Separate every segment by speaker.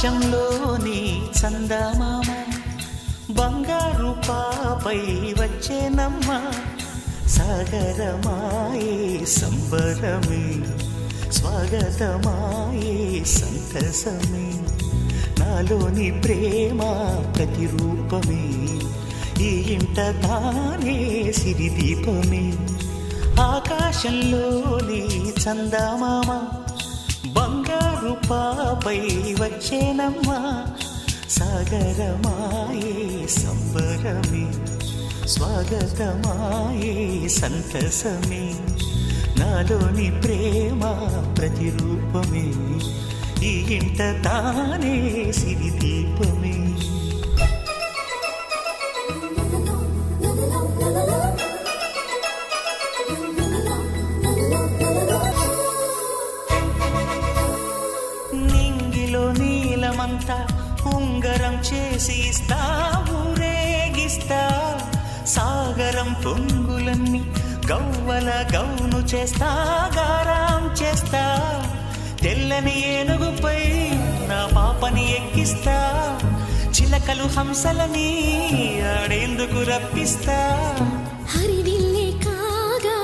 Speaker 1: ఆకాశంలోని చందమామ బంగారు పాపై వచ్చేనమ్మ సాగరమాయే సంబరమే స్వాగతమాయే సంతసమే నాలోని ప్రేమ ప్రతిరూపమే ఈ ఇంట తానే సిరిదీపమే ఆకాశంలోని చందమామ బంగారు పాపై వచ్చేనమ్మా సాగరమాయే సంబరమే స్వాగతమాయే సంతసమే నాలోని ప్రేమ ప్రతిరూపమే ఈ ఇంట తానే సిరిదీపమే నింగిలో నీలమంతా ఉంగరం చేసి ఇస్తా ఊరేగిస్తా సాగరం పొంగులన్నీ గవ్వల గౌను చేస్తా గారాం చేస్తా తెల్లని ఏనుగుపై నా పాపని ఎక్కిస్తా చిలకలు హంసలని ఆడేందుకు రప్పిస్తా
Speaker 2: హరివిల్లే కాగా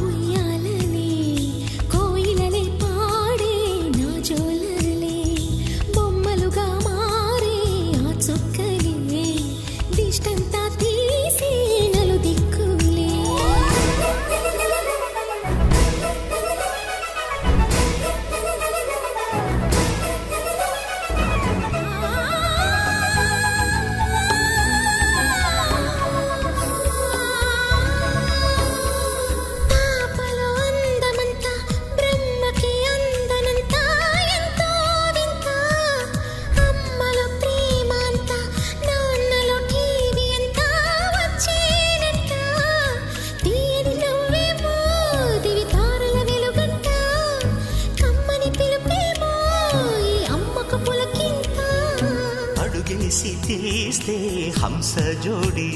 Speaker 2: ఉయ్యాలలే కోయిలలే పాడే నా జోలలే బొమ్మలుగా మారే ఆ చొక్కలే దిష్టంతా తీసి నలు దిక్కులే పాపలో అందమంతా బ్రహ్మకి అందనంతా ఎంతో వింత అమ్మలో ప్రేమ అంతా నాన్నలో టీవీ అంతా వచ్చేనంట తీయని నవ్వేమో దివి తారల వెలుగంట కమ్మని పిలుపేమో ఈ అమ్మకు పులకింత
Speaker 1: అడుగేసి తీస్తే హంస జోడి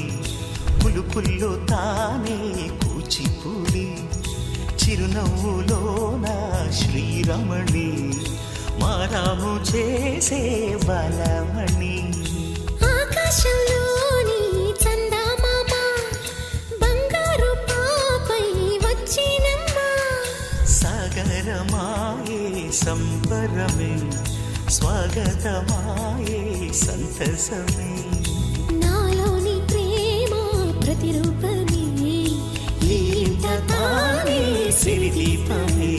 Speaker 1: పులుపుల్లో తానే కూచిపూడి చిరునవ్వులోన శ్రీరమణి మారాము చేసే బలమణి
Speaker 2: ఆకాశంలోని చందమామ బంగారు పాపై వచ్చినమ్మా
Speaker 1: సాగరమాయే సంబరమే స్వాగతమాయే సంతసమే
Speaker 2: నాలోని ప్రేమ ప్రతిరూపమే
Speaker 1: ఈ ఇంట తానే సిరిదీపమే